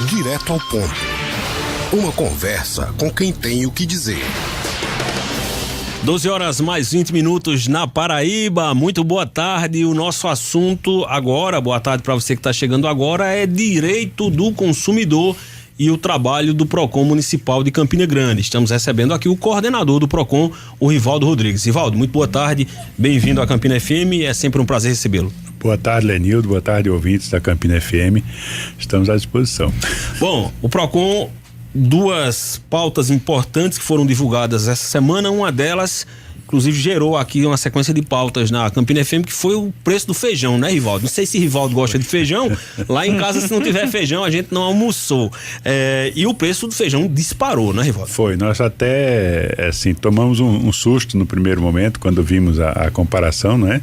Direto ao ponto. Uma conversa com quem tem o que dizer. 12 horas mais 20 minutos na Paraíba. Muito boa tarde. O nosso assunto agora, boa tarde para você que está chegando agora, é direito do consumidor e o trabalho do PROCON Municipal de Campina Grande. Estamos recebendo aqui o coordenador do PROCON, o Rivaldo Rodrigues. Rivaldo, muito boa tarde. Bem-vindo à Campina FM. É sempre um prazer recebê-lo. Boa tarde, Lenildo. Boa tarde, ouvintes da Campina FM. Estamos à disposição. Bom, o PROCON, duas pautas importantes que foram divulgadas essa semana. Uma delas, inclusive, gerou aqui uma sequência de pautas na Campina FM, que foi o preço do feijão, né, Rivaldo? Não sei se Rivaldo gosta de feijão. Lá em casa, se não tiver feijão, a gente não almoçou. E o preço do feijão disparou, né, Rivaldo? Foi. Nós até, assim, tomamos um susto no primeiro momento, quando vimos a comparação, né?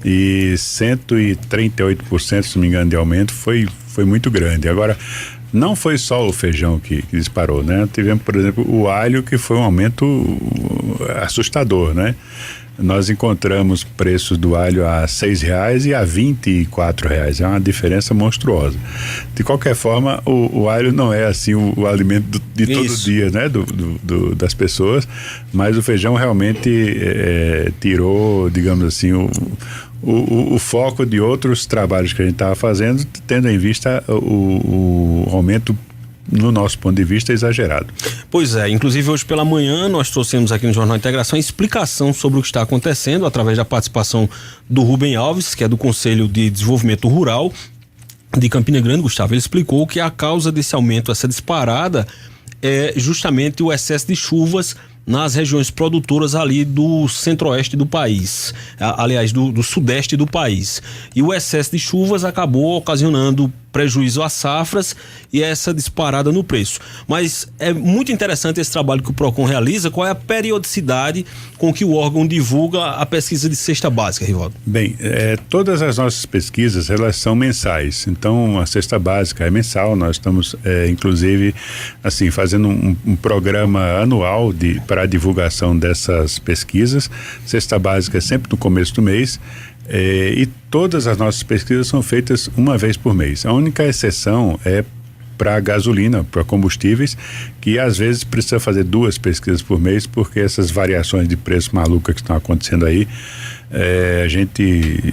E 138%, se não me engano, de aumento foi muito grande. Agora, não foi só o feijão que disparou, né? Tivemos, por exemplo, o alho, que foi um aumento assustador, né? Nós encontramos preços do alho a R$6 e a R$24. É uma diferença monstruosa. De qualquer forma, o alho não é assim o alimento de todo dia, né? Das pessoas, mas o feijão realmente tirou, digamos assim, o foco de outros trabalhos que a gente estava fazendo, tendo em vista o aumento, no nosso ponto de vista, exagerado. Pois é, inclusive hoje pela manhã nós trouxemos aqui no Jornal Integração explicação sobre o que está acontecendo através da participação do Rubem Alves, que é do Conselho de Desenvolvimento Rural de Campina Grande. Gustavo, ele explicou que a causa desse aumento, essa disparada, é justamente o excesso de chuvas nas regiões produtoras ali do centro-oeste do país, aliás, do sudeste do país. E o excesso de chuvas acabou ocasionando prejuízo às safras e essa disparada no preço. Mas é muito interessante esse trabalho que o PROCON realiza. Qual é a periodicidade com que o órgão divulga a pesquisa de cesta básica, Rivaldo? Bem, todas as nossas pesquisas, elas são mensais. Então, a cesta básica é mensal. Nós estamos, inclusive, assim, fazendo um programa anual para a divulgação dessas pesquisas. Cesta básica é sempre no começo do mês. E todas as nossas pesquisas são feitas uma vez por mês. A única exceção é para gasolina, para combustíveis, que às vezes precisa fazer 2 pesquisas por mês, porque essas variações de preço malucas que estão acontecendo aí, a gente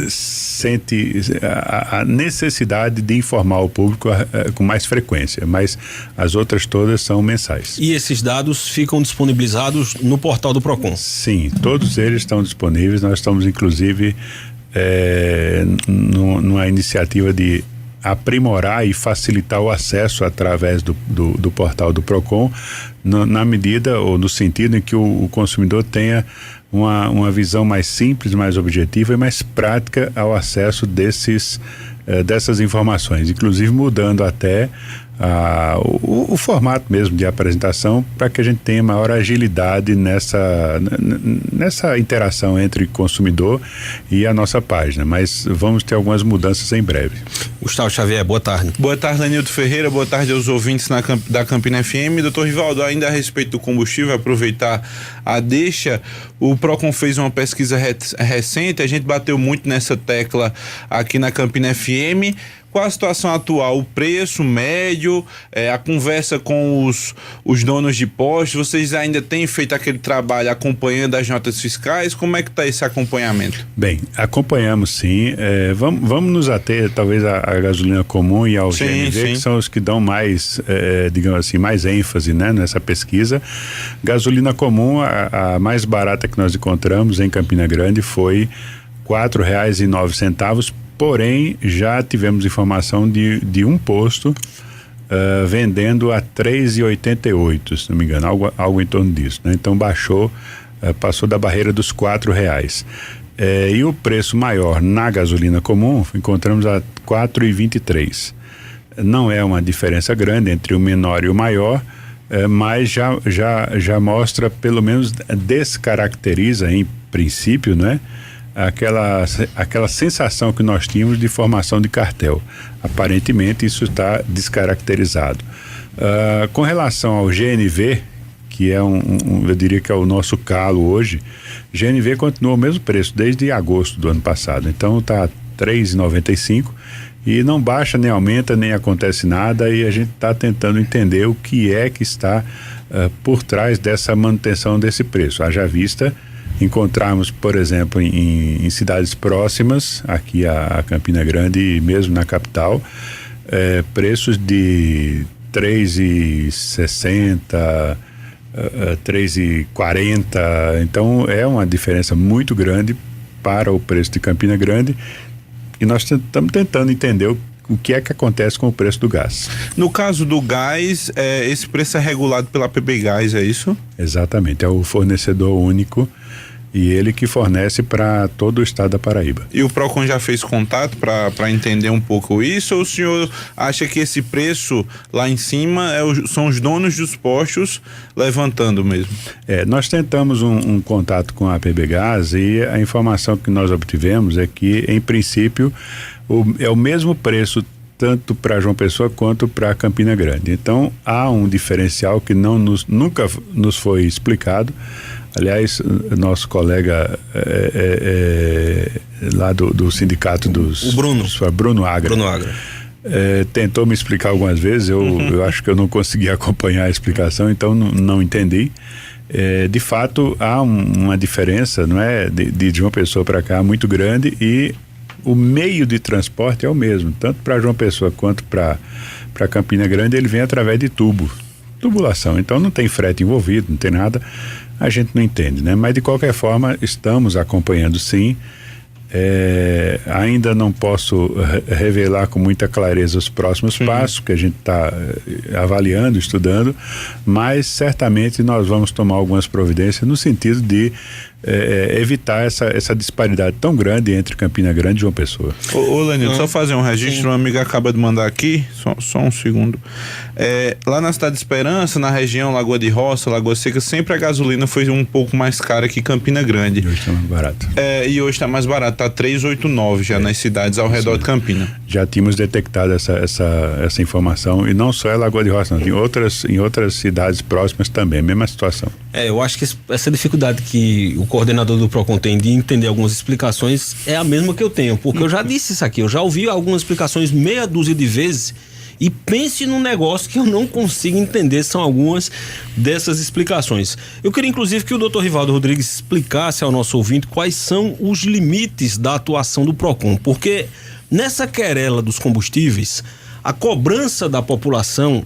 sente a necessidade de informar o público com mais frequência, mas as outras todas são mensais. E esses dados ficam disponibilizados no portal do PROCON? Sim, todos eles estão disponíveis. Nós estamos, inclusive, numa iniciativa de aprimorar e facilitar o acesso através do portal do PROCON, na medida ou no sentido em que o consumidor tenha uma visão mais simples, mais objetiva e mais prática ao acesso dessas informações, inclusive mudando até o formato mesmo de apresentação, para que a gente tenha maior agilidade nessa interação entre consumidor e a nossa página, mas vamos ter algumas mudanças em breve. Gustavo Xavier, boa tarde. Boa tarde, Lenildo Ferreira, boa tarde aos ouvintes da Campina FM. Doutor Rivaldo, ainda a respeito do combustível, aproveitar a deixa, o PROCON fez uma pesquisa recente, a gente bateu muito nessa tecla aqui na Campina FM. Qual a situação atual, o preço médio, a conversa com os donos de postos? Vocês ainda têm feito aquele trabalho acompanhando as notas fiscais? Como é que está esse acompanhamento? Bem, acompanhamos sim. Vamos nos ater talvez à gasolina comum e ao GNV, que são os que dão mais, digamos assim, mais ênfase, né, nessa pesquisa. Gasolina comum, a mais barata que nós encontramos em Campina Grande foi R$4,09. Porém, já tivemos informação de um posto vendendo a R$3,88, se não me engano, algo em torno disso, né? Então baixou, passou da barreira dos R$4. E o preço maior na gasolina comum encontramos a R$4,23. Não é uma diferença grande entre o menor e o maior, mas já mostra, pelo menos descaracteriza em princípio, né? Aquela sensação que nós tínhamos de formação de cartel. Aparentemente isso está descaracterizado. Com relação ao GNV, que é eu diria que é o nosso calo hoje, GNV continua o mesmo preço desde agosto do ano passado. Então está R$3,95 E não baixa, nem aumenta, nem acontece nada, e a gente está tentando entender o que é que está por trás dessa manutenção desse preço. Haja vista encontrarmos, por exemplo, em cidades próximas, aqui a Campina Grande e mesmo na capital, preços de R$3,60, R$3,40, então é uma diferença muito grande para o preço de Campina Grande, e nós estamos tentando entender o que é que acontece com o preço do gás. No caso do gás, esse preço é regulado pela PBGás, é isso? Exatamente, é o fornecedor único e ele que fornece para todo o estado da Paraíba. E o Procon já fez contato para entender um pouco isso, ou o senhor acha que esse preço lá em cima são os donos dos postos levantando mesmo? Nós tentamos um contato com a PBGás e a informação que nós obtivemos é que, em princípio, é o mesmo preço tanto para João Pessoa quanto para Campina Grande. Então há um diferencial que nunca nos foi explicado. Aliás, nosso colega lá do sindicato dos... O Bruno. Bruno Agra. Bruno Agra. Tentou me explicar algumas vezes, eu acho que eu não consegui acompanhar a explicação, então não entendi. De fato, há uma diferença, não é, de João Pessoa para cá muito grande, e o meio de transporte é o mesmo, tanto para João Pessoa quanto para Campina Grande, ele vem através de tubulação, então não tem frete envolvido, não tem nada, a gente não entende, né? Mas de qualquer forma estamos acompanhando, sim. Ainda não posso revelar com muita clareza os próximos passos que a gente está avaliando, estudando, mas certamente nós vamos tomar algumas providências no sentido de evitar essa disparidade tão grande entre Campina Grande e João Pessoa. Ô Lenildo, só fazer um registro, uma amiga acaba de mandar aqui, só um segundo. Lá na Cidade de Esperança, na região Lagoa de Roça, Lagoa Seca, sempre a gasolina foi um pouco mais cara que Campina Grande. E hoje está mais barato. E hoje está mais barato, tá 3,89 já nas cidades ao redor de Campina. Já tínhamos detectado essa informação, e não só em Lagoa de Roça, não, em outras cidades próximas também, mesma situação. Eu acho que essa dificuldade que o coordenador do Procon tem de entender algumas explicações é a mesma que eu tenho, porque eu já disse isso aqui, eu já ouvi algumas explicações meia dúzia de vezes, e pense num negócio que eu não consigo entender, são algumas dessas explicações. Eu queria inclusive que o Dr. Rivaldo Rodrigues explicasse ao nosso ouvinte quais são os limites da atuação do Procon, porque nessa querela dos combustíveis, a cobrança da população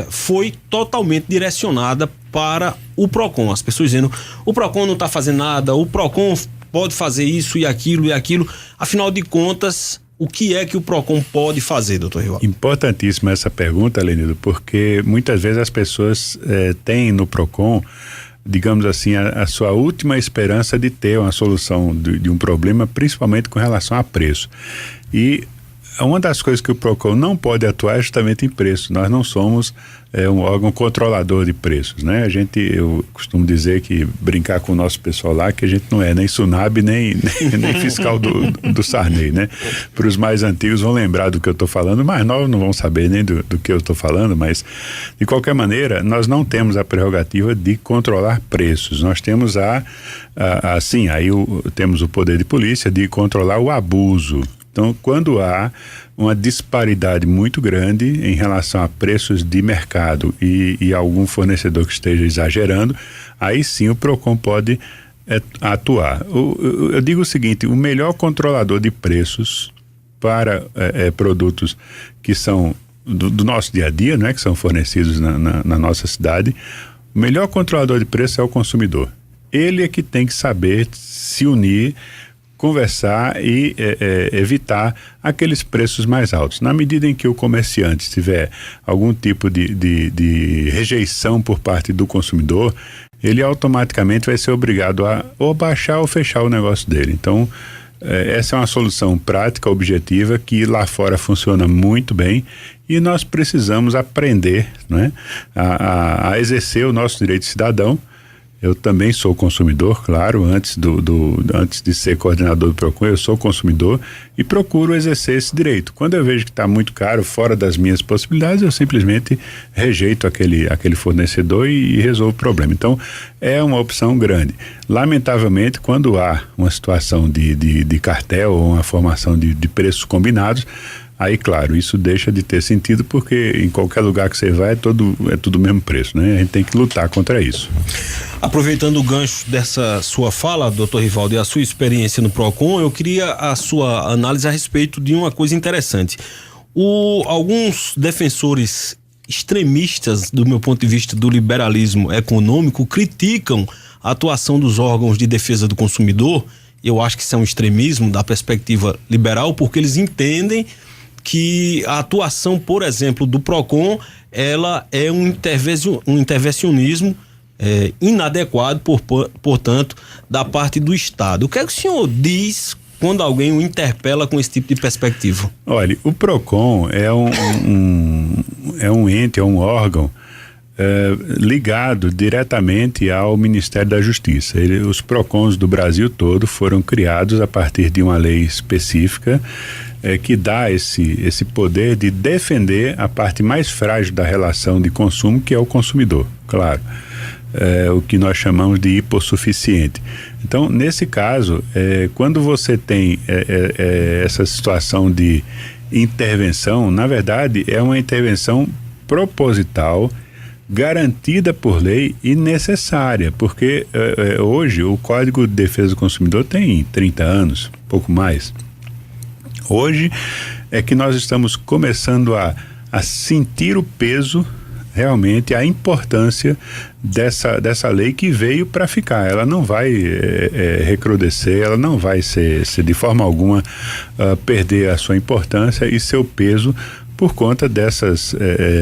foi totalmente direcionada para o Procon. As pessoas dizendo, o Procon não está fazendo nada, o Procon pode fazer isso e aquilo. Afinal de contas, o que é que o Procon pode fazer, doutor Rivaldo? Importantíssima essa pergunta, Lenildo, porque muitas vezes as pessoas têm no Procon, digamos assim, a sua última esperança de ter uma solução de um problema, principalmente com relação a preço. E uma das coisas que o Procon não pode atuar é justamente em preço. Nós não somos um órgão controlador de preços, né? Eu costumo dizer brincar com o nosso pessoal lá, que a gente não é nem Sunab, nem fiscal do Sarney, né? Para os mais antigos vão lembrar do que eu estou falando, mais novos não vão saber nem do que eu estou falando, mas de qualquer maneira, nós não temos a prerrogativa de controlar preços. Nós temos temos o poder de polícia de controlar o abuso. Então, quando há uma disparidade muito grande em relação a preços de mercado e algum fornecedor que esteja exagerando, aí sim o Procon pode atuar. Eu digo o seguinte, o melhor controlador de preços para produtos que são do nosso dia a dia, né, que são fornecidos na nossa cidade, o melhor controlador de preços é o consumidor. Ele é que tem que saber se unir, conversar e evitar aqueles preços mais altos. Na medida em que o comerciante tiver algum tipo de rejeição por parte do consumidor, ele automaticamente vai ser obrigado a ou baixar ou fechar o negócio dele. Então, essa é uma solução prática, objetiva, que lá fora funciona muito bem, e nós precisamos aprender, né, a exercer o nosso direito de cidadão. Eu também sou consumidor, claro, antes de ser coordenador do Procon, eu sou consumidor e procuro exercer esse direito. Quando eu vejo que está muito caro, fora das minhas possibilidades, eu simplesmente rejeito aquele fornecedor e resolvo o problema. Então, é uma opção grande. Lamentavelmente, quando há uma situação de cartel ou uma formação de preços combinados, Aí, claro, isso deixa de ter sentido, porque em qualquer lugar que você vai é tudo o mesmo preço, né? A gente tem que lutar contra isso. Aproveitando o gancho dessa sua fala, doutor Rivaldo, e a sua experiência no PROCON, eu queria a sua análise a respeito de uma coisa interessante. Alguns defensores extremistas, do meu ponto de vista, do liberalismo econômico, criticam a atuação dos órgãos de defesa do consumidor. Eu acho que isso é um extremismo da perspectiva liberal, porque eles entendem que a atuação, por exemplo, do PROCON, ela é um intervencionismo inadequado, portanto, da parte do Estado. O que é que o senhor diz quando alguém o interpela com esse tipo de perspectiva? Olha, o PROCON é um ente, é um órgão ligado diretamente ao Ministério da Justiça. Os PROCONs do Brasil todo foram criados a partir de uma lei específica que dá esse poder de defender a parte mais frágil da relação de consumo, que é o consumidor, claro. O que nós chamamos de hipossuficiente. Então, nesse caso, quando você tem essa situação de intervenção, na verdade é uma intervenção proposital, garantida por lei e necessária, porque hoje o Código de Defesa do Consumidor tem 30 anos, pouco mais. Hoje é que nós estamos começando a sentir o peso, realmente, a importância dessa lei, que veio para ficar. Ela não vai recrudescer, ela não vai ser de forma alguma perder a sua importância e seu peso por conta dessas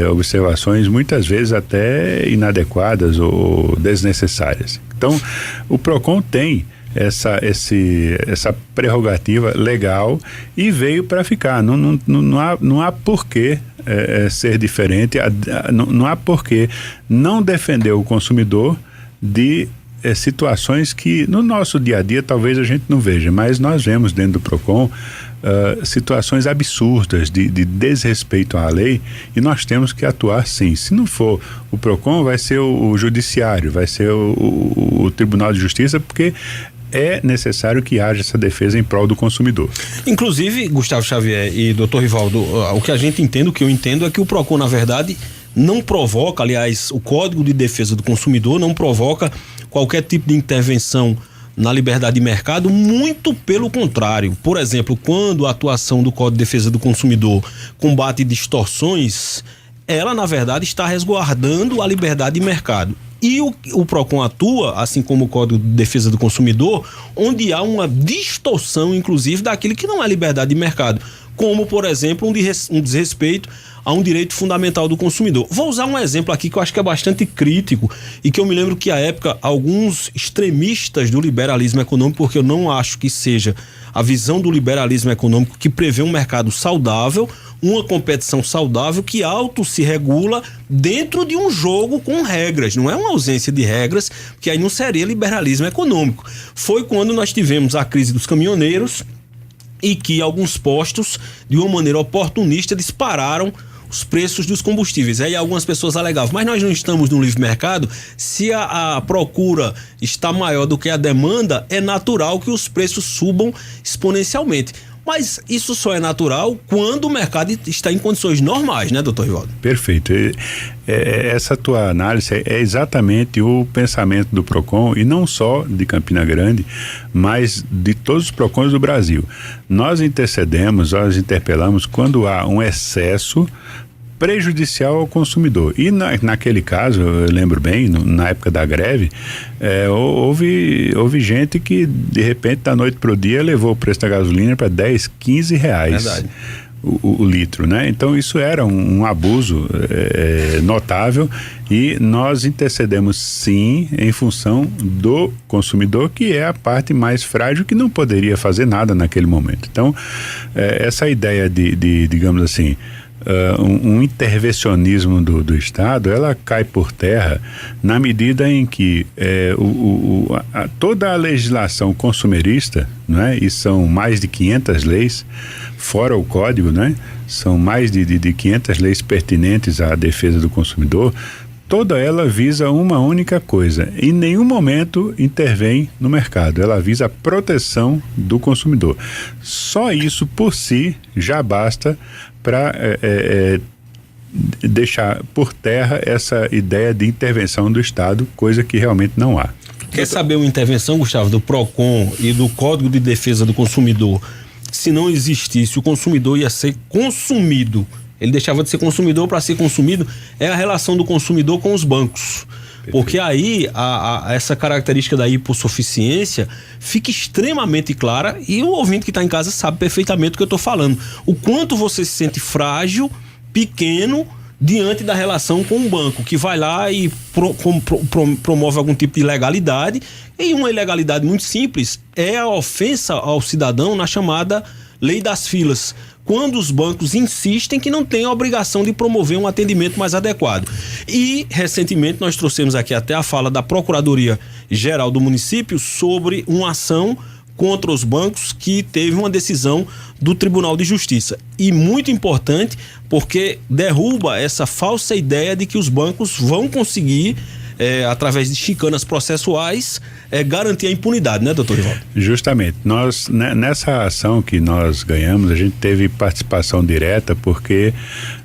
observações, muitas vezes até inadequadas ou desnecessárias. Então, o PROCON tem essa prerrogativa legal e veio para ficar. Não há porquê ser diferente, não há porquê não defender o consumidor de situações que no nosso dia a dia talvez a gente não veja, mas nós vemos dentro do PROCON situações absurdas de desrespeito à lei, e nós temos que atuar sim. Se não for o PROCON, vai ser o Judiciário, vai ser o Tribunal de Justiça, porque é necessário que haja essa defesa em prol do consumidor. Inclusive, Gustavo Xavier e doutor Rivaldo, o que a gente entende, o que eu entendo é que o PROCON, na verdade, não provoca, aliás, o Código de Defesa do Consumidor não provoca qualquer tipo de intervenção na liberdade de mercado, muito pelo contrário. Por exemplo, quando a atuação do Código de Defesa do Consumidor combate distorções, ela, na verdade, está resguardando a liberdade de mercado. E o PROCON atua, assim como o Código de Defesa do Consumidor, onde há uma distorção, inclusive, daquilo que não é liberdade de mercado, como, por exemplo, um desrespeito a um direito fundamental do consumidor. Vou usar um exemplo aqui que eu acho que é bastante crítico e que eu me lembro que, à época, alguns extremistas do liberalismo econômico, porque eu não acho que seja a visão do liberalismo econômico que prevê um mercado saudável, uma competição saudável que auto se regula dentro de um jogo com regras, não é uma ausência de regras, que aí não seria liberalismo econômico. Foi quando nós tivemos a crise dos caminhoneiros e que alguns postos, de uma maneira oportunista, dispararam os preços dos combustíveis. Aí algumas pessoas alegavam, mas nós não estamos no livre mercado, se a procura está maior do que a demanda, é natural que os preços subam exponencialmente. Mas isso só é natural quando o mercado está em condições normais, né, doutor Rivaldo? Perfeito. Essa tua análise é exatamente o pensamento do PROCON, e não só de Campina Grande, mas de todos os PROCONs do Brasil. Nós intercedemos, nós interpelamos quando há um excesso prejudicial ao consumidor. E naquele caso, eu lembro bem, na época da greve, houve gente que de repente da noite para o dia levou o preço da gasolina para 10, 15 reais. Verdade. O litro, né? Então isso era um abuso notável, e nós intercedemos sim em função do consumidor, que é a parte mais frágil, que não poderia fazer nada naquele momento. Então essa ideia de digamos assim, um intervencionismo do Estado, ela cai por terra na medida em que toda a legislação consumerista, né, e são mais de 500 leis, fora o código, né, são mais de 500 leis pertinentes à defesa do consumidor, toda ela visa uma única coisa. Em nenhum momento intervém no mercado. Ela visa a proteção do consumidor. Só isso por si já basta para deixar por terra essa ideia de intervenção do Estado, coisa que realmente não há. Quer saber uma intervenção, Gustavo, do PROCON e do Código de Defesa do Consumidor? Se não existisse, o consumidor ia ser consumido. Ele deixava de ser consumidor para ser consumido. É a relação do consumidor com os bancos. Perfeito. Porque aí essa característica da hipossuficiência fica extremamente clara e o ouvinte que está em casa sabe perfeitamente o que eu estou falando. O quanto você se sente pequeno, diante da relação com o banco, que vai lá e promove algum tipo de ilegalidade. E uma ilegalidade muito simples é a ofensa ao cidadão na chamada lei das filas, quando os bancos insistem que não tem a obrigação de promover um atendimento mais adequado. E, recentemente, nós trouxemos aqui até a fala da Procuradoria-Geral do município sobre uma ação contra os bancos que teve uma decisão do Tribunal de Justiça. E muito importante, porque derruba essa falsa ideia de que os bancos vão conseguir, através de chicanas processuais, garantir a impunidade, né, doutor Rivaldo? Justamente. Nós, nessa ação que nós ganhamos, a gente teve participação direta, porque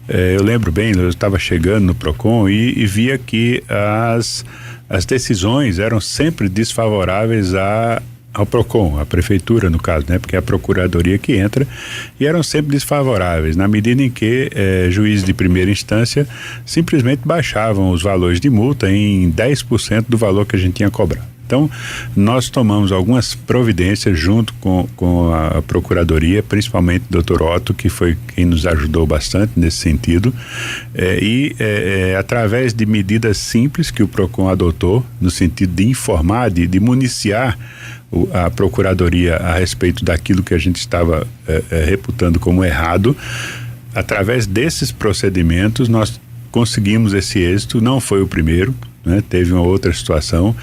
eu lembro bem, eu estava chegando no PROCON e via que as decisões eram sempre desfavoráveis ao PROCON, a prefeitura no caso, né? Porque é a procuradoria que entra, e eram sempre desfavoráveis, na medida em que juízes de primeira instância simplesmente baixavam os valores de multa em 10% do valor que a gente tinha cobrado. Então, nós tomamos algumas providências junto com a Procuradoria, principalmente o Dr. Otto, que foi quem nos ajudou bastante nesse sentido, através de medidas simples que o PROCON adotou, no sentido de informar, de municiar a Procuradoria a respeito daquilo que a gente estava reputando como errado. Através desses procedimentos, nós conseguimos esse êxito. Não foi o primeiro, né? Teve uma outra situação.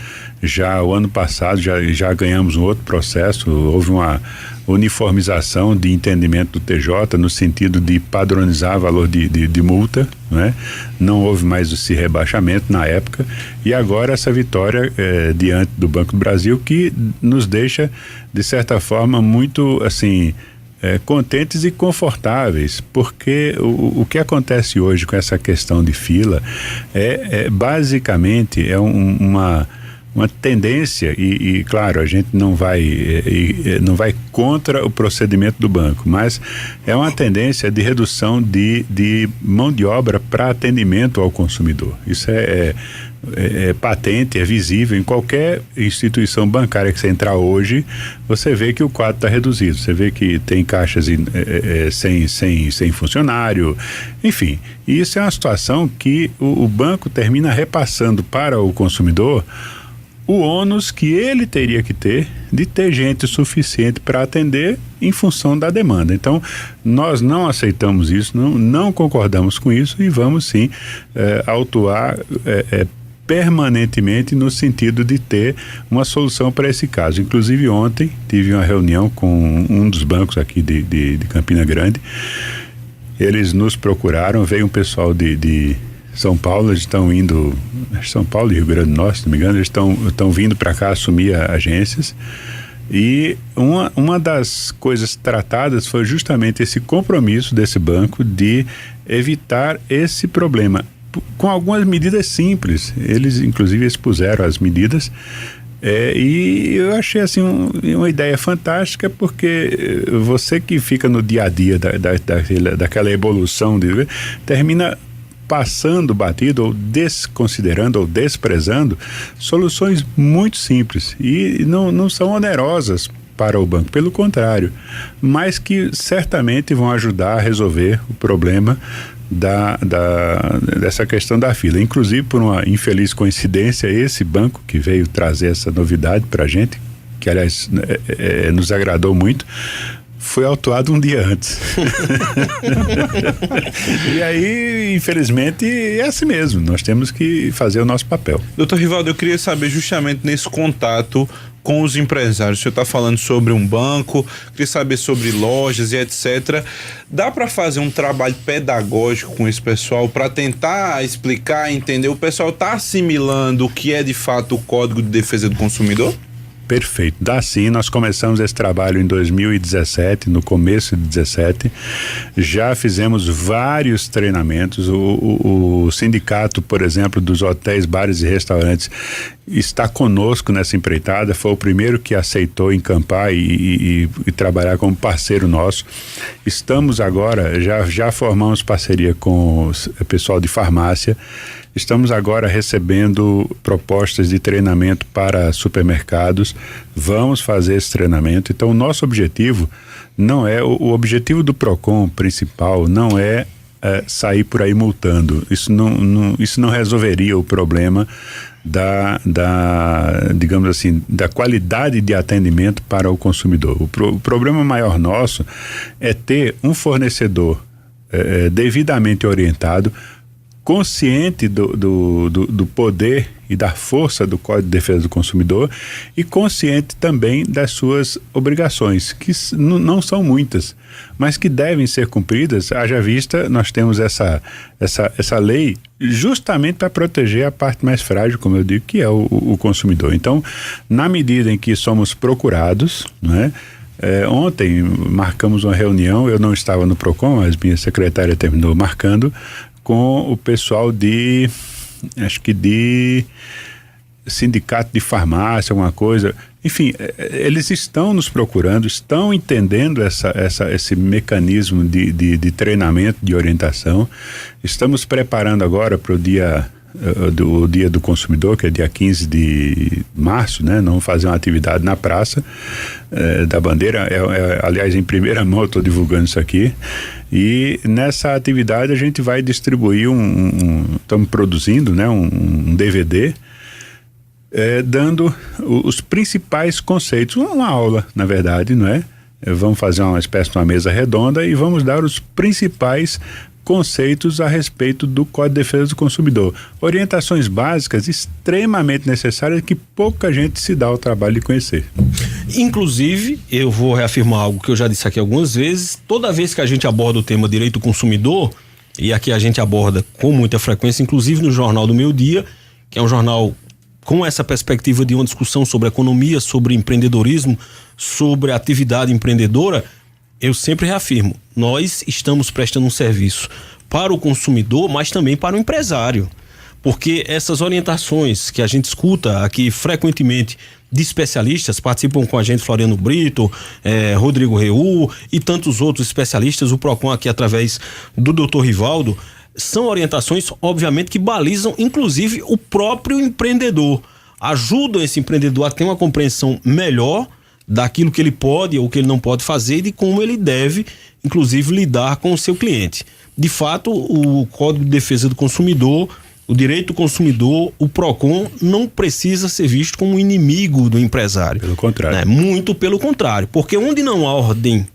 Já o ano passado já ganhamos um outro processo, houve uma uniformização de entendimento do TJ no sentido de padronizar valor de multa, né? Não houve mais esse rebaixamento na época, e agora essa vitória diante do Banco do Brasil, que nos deixa de certa forma muito assim contentes e confortáveis, porque o que acontece hoje com essa questão de fila basicamente uma tendência, e claro, a gente não vai contra o procedimento do banco, mas é uma tendência de redução de mão de obra para atendimento ao consumidor. Isso é patente, é visível em qualquer instituição bancária que você entrar hoje. Você vê que o quadro está reduzido, você vê que tem caixas sem funcionário, enfim. E isso é uma situação que o banco termina repassando para o consumidor o ônus que ele teria que ter de ter gente suficiente para atender em função da demanda. Então, nós não aceitamos isso, não concordamos com isso, e vamos sim autuar permanentemente no sentido de ter uma solução para esse caso. Inclusive, ontem tive uma reunião com um dos bancos aqui de Campina Grande. Eles nos procuraram, veio um pessoal de São Paulo, eles estão indo, São Paulo e Rio Grande do Norte, se não me engano, eles estão vindo para cá assumir agências, e uma das coisas tratadas foi justamente esse compromisso desse banco de evitar esse problema, com algumas medidas simples. Eles inclusive expuseram as medidas, e eu achei assim uma ideia fantástica, porque você que fica no dia a dia daquela evolução, termina passando batido, ou desconsiderando, ou desprezando soluções muito simples, e não são onerosas para o banco, pelo contrário, mas que certamente vão ajudar a resolver o problema dessa questão da fila. Inclusive, por uma infeliz coincidência, esse banco que veio trazer essa novidade para a gente, que aliás nos agradou muito, foi autuado um dia antes. E aí, infelizmente, é assim mesmo. Nós temos que fazer o nosso papel. Doutor Rivaldo, eu queria saber justamente nesse contato com os empresários? O senhor está falando sobre um banco, queria saber sobre lojas e etc. Dá para fazer um trabalho pedagógico com esse pessoal para tentar explicar, entender? O pessoal está assimilando o que é de fato o Código de Defesa do Consumidor? Perfeito, dá sim. Nós começamos esse trabalho em 2017, no começo de 2017, já fizemos vários treinamentos. O sindicato, por exemplo, dos hotéis, bares e restaurantes está conosco nessa empreitada, foi o primeiro que aceitou encampar e trabalhar como parceiro nosso. Estamos agora, já formamos parceria com o pessoal de farmácia. Estamos agora recebendo propostas de treinamento para supermercados. Vamos fazer esse treinamento. Então, o nosso objetivo não é... O objetivo do PROCON principal não é sair por aí multando. Isso não resolveria o problema digamos assim, da qualidade de atendimento para o consumidor. O problema maior nosso é ter um fornecedor devidamente orientado, consciente do poder e da força do Código de Defesa do Consumidor e consciente também das suas obrigações, que não são muitas, mas que devem ser cumpridas. Haja vista, nós temos essa lei justamente para proteger a parte mais frágil, como eu digo, que é o consumidor. Então, na medida em que somos procurados, né? Ontem marcamos uma reunião, eu não estava no PROCON, mas minha secretária terminou marcando, com o pessoal de sindicato de farmácia, alguma coisa. Enfim, eles estão nos procurando, estão entendendo esse mecanismo de treinamento, de orientação. Estamos preparando agora para o dia do consumidor, que é dia 15 de março, né? Vamos fazer uma atividade na Praça da Bandeira. Aliás, em primeira mão eu estou divulgando isso aqui. E nessa atividade a gente vai distribuir estamos produzindo, né, um DVD dando os principais conceitos, uma aula, na verdade, não é? Vamos fazer uma espécie de uma mesa redonda e vamos dar os principais conceitos a respeito do Código de Defesa do Consumidor. Orientações básicas extremamente necessárias que pouca gente se dá o trabalho de conhecer. Inclusive, eu vou reafirmar algo que eu já disse aqui algumas vezes: toda vez que a gente aborda o tema direito do consumidor, e aqui a gente aborda com muita frequência, inclusive no Jornal do Meio Dia, que é um jornal com essa perspectiva de uma discussão sobre economia, sobre empreendedorismo, sobre atividade empreendedora, eu sempre reafirmo, nós estamos prestando um serviço para o consumidor, mas também para o empresário. Porque essas orientações que a gente escuta aqui frequentemente de especialistas, participam com a gente Floriano Brito, Rodrigo Reu e tantos outros especialistas, o PROCON aqui através do Dr. Rivaldo, são orientações, obviamente, que balizam, inclusive, o próprio empreendedor. Ajudam esse empreendedor a ter uma compreensão melhor daquilo que ele pode ou que ele não pode fazer e de como ele deve, inclusive, lidar com o seu cliente. De fato, o Código de Defesa do Consumidor, o direito do consumidor, o PROCON, não precisa ser visto como um inimigo do empresário. Pelo contrário. Né? Muito pelo contrário, porque onde não há ordem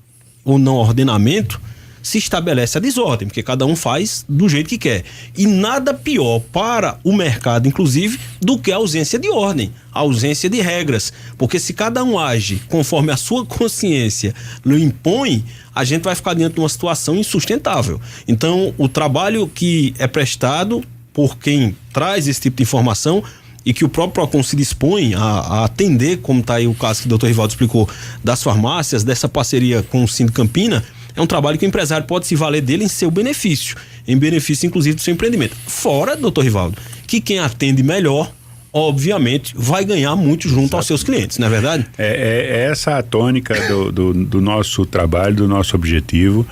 ou não ordenamento, se estabelece a desordem, porque cada um faz do jeito que quer. E nada pior para o mercado, inclusive, do que a ausência de ordem, a ausência de regras. Porque se cada um age conforme a sua consciência lhe impõe, a gente vai ficar diante de uma situação insustentável. Então, o trabalho que é prestado por quem traz esse tipo de informação e que o próprio PROCON se dispõe a atender, como está aí o caso que o Dr. Rivaldo explicou, das farmácias, dessa parceria com o Sindicampina, é um trabalho que o empresário pode se valer dele em seu benefício, em benefício inclusive do seu empreendimento. Fora, doutor Rivaldo, que quem atende melhor, obviamente, vai ganhar muito junto aos seus clientes, não é verdade? É essa a tônica do nosso trabalho, do nosso objetivo.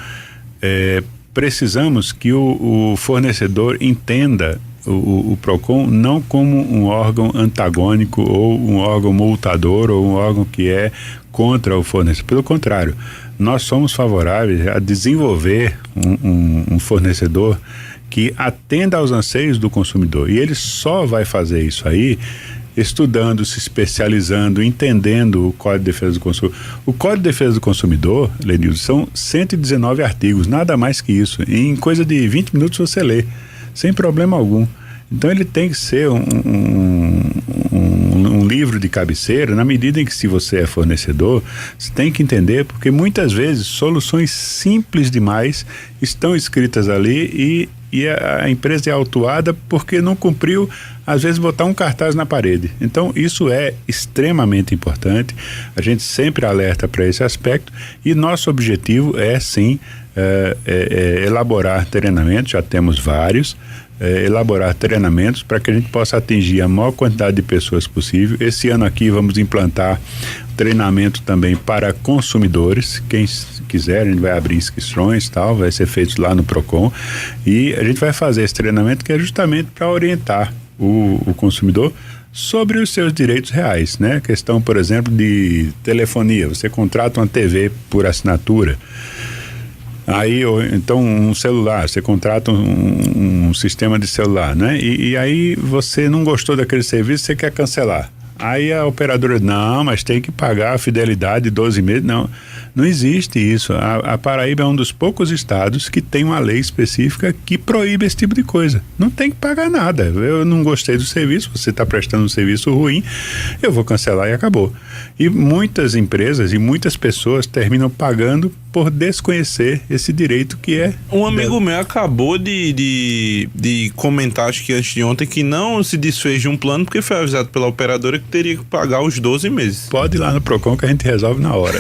Precisamos que o fornecedor entenda o PROCON não como um órgão antagônico ou um órgão multador ou um órgão que é contra o fornecedor. Pelo contrário, nós somos favoráveis a desenvolver um fornecedor que atenda aos anseios do consumidor. E ele só vai fazer isso aí estudando, se especializando, entendendo o Código de Defesa do Consumidor. O Código de Defesa do Consumidor, Lenildo, são 119 artigos, nada mais que isso. Em coisa de 20 minutos você lê, sem problema algum. Então ele tem que ser um livro de cabeceira, na medida em que, se você é fornecedor, você tem que entender, porque muitas vezes soluções simples demais estão escritas ali e a empresa é autuada porque não cumpriu, às vezes, botar um cartaz na parede. Então, isso é extremamente importante. A gente sempre alerta para esse aspecto e nosso objetivo é, sim, elaborar treinamentos, já temos vários, elaborar treinamentos para que a gente possa atingir a maior quantidade de pessoas possível. Esse ano aqui vamos implantar treinamento também para consumidores. Quem quiser, a gente vai abrir inscrições, tal, vai ser feito lá no Procon, e a gente vai fazer esse treinamento que é justamente para orientar o consumidor sobre os seus direitos reais, né? Questão, por exemplo, de telefonia. Você contrata uma TV por assinatura. Aí, então, um celular, você contrata um sistema de celular, né? E aí você não gostou daquele serviço, você quer cancelar. Aí a operadora, não, mas tem que pagar a fidelidade de 12 meses. Não existe isso. A Paraíba é um dos poucos estados que tem uma lei específica que proíbe esse tipo de coisa. Não tem que pagar nada. Eu não gostei do serviço, você está prestando um serviço ruim, eu vou cancelar e acabou. E muitas empresas e muitas pessoas terminam pagando por desconhecer esse direito que é... Um amigo meu acabou de comentar, acho que antes de ontem, que não se desfez de um plano porque foi avisado pela operadora que teria que pagar os 12 meses. Pode ir lá no Procon que a gente resolve na hora.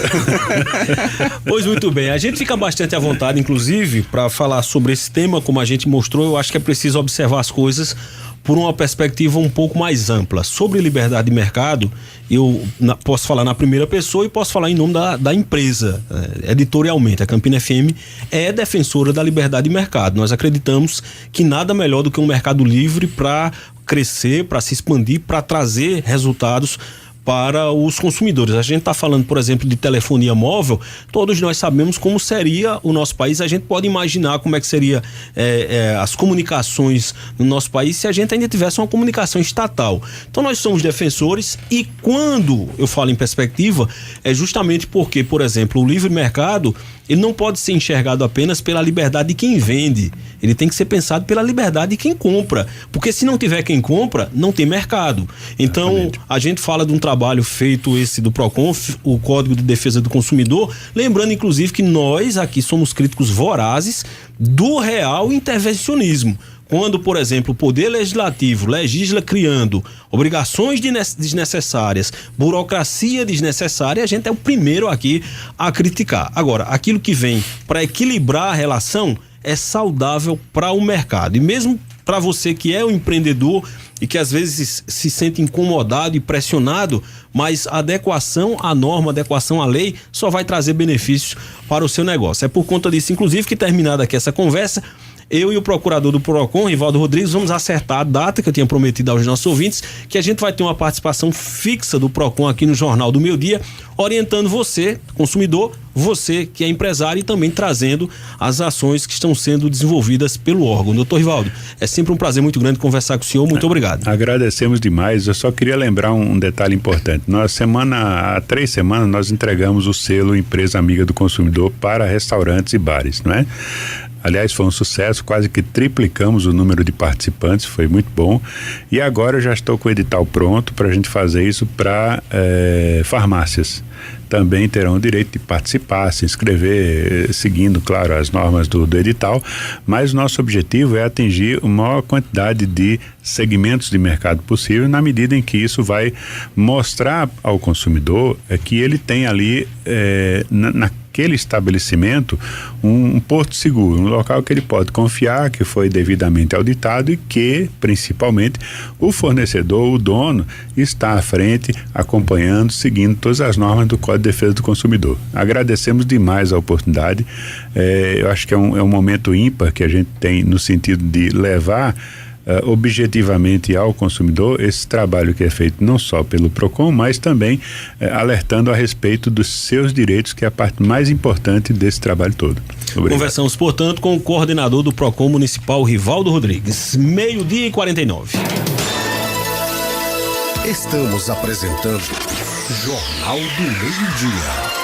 Pois muito bem, a gente fica bastante à vontade, inclusive, para falar sobre esse tema, como a gente mostrou. Eu acho que é preciso observar as coisas por uma perspectiva um pouco mais ampla. Sobre liberdade de mercado, eu posso falar na primeira pessoa e posso falar em nome da empresa. Editorialmente, a Campina FM é defensora da liberdade de mercado. Nós acreditamos que nada melhor do que um mercado livre para crescer, para se expandir, para trazer resultados para os consumidores. A gente está falando, por exemplo, de telefonia móvel. Todos nós sabemos como seria o nosso país. A gente pode imaginar como é que seria as comunicações no nosso país se a gente ainda tivesse uma comunicação estatal. Então nós somos defensores, e quando eu falo em perspectiva, é justamente porque, por exemplo, o livre mercado, ele não pode ser enxergado apenas pela liberdade de quem vende. Ele tem que ser pensado pela liberdade de quem compra. Porque se não tiver quem compra, não tem mercado. Então, exatamente, a gente fala de um trabalho feito esse do Procon, o Código de Defesa do Consumidor, lembrando inclusive que nós aqui somos críticos vorazes do real intervencionismo. Quando, por exemplo, o Poder Legislativo legisla criando obrigações desnecessárias, burocracia desnecessária, a gente é o primeiro aqui a criticar. Agora, aquilo que vem para equilibrar a relação é saudável para o mercado. E mesmo para você que é um empreendedor e que às vezes se sente incomodado e pressionado, mas a adequação à norma, a adequação à lei só vai trazer benefícios para o seu negócio. É por conta disso, inclusive, que terminada aqui essa conversa, eu e o procurador do Procon, Rivaldo Rodrigues, vamos acertar a data que eu tinha prometido aos nossos ouvintes, que a gente vai ter uma participação fixa do Procon aqui no Jornal do Meio Dia, orientando você, consumidor, você que é empresário, e também trazendo as ações que estão sendo desenvolvidas pelo órgão. Doutor Rivaldo, é sempre um prazer muito grande conversar com o senhor, muito obrigado. Agradecemos demais. Eu só queria lembrar um detalhe importante. Há 3 semanas nós entregamos o selo Empresa Amiga do Consumidor para restaurantes e bares, não é? Aliás, foi um sucesso, quase que triplicamos o número de participantes, foi muito bom. E agora eu já estou com o edital pronto para a gente fazer isso para farmácias. Também terão o direito de participar, se inscrever, seguindo, claro, as normas do edital, mas nosso objetivo é atingir a maior quantidade de segmentos de mercado possível, na medida em que isso vai mostrar ao consumidor que ele tem ali, naquele estabelecimento, um porto seguro, um local que ele pode confiar, que foi devidamente auditado e que, principalmente, o fornecedor, o dono, está à frente, acompanhando, seguindo todas as normas do Código de Defesa do Consumidor. Agradecemos demais a oportunidade. Eu acho que é um momento ímpar que a gente tem no sentido de levar objetivamente ao consumidor esse trabalho que é feito não só pelo Procon, mas também alertando a respeito dos seus direitos, que é a parte mais importante desse trabalho todo. Obrigado. Conversamos, portanto, com o coordenador do Procon Municipal, Rivaldo Rodrigues. 12:49. Estamos apresentando Jornal do Meio Dia.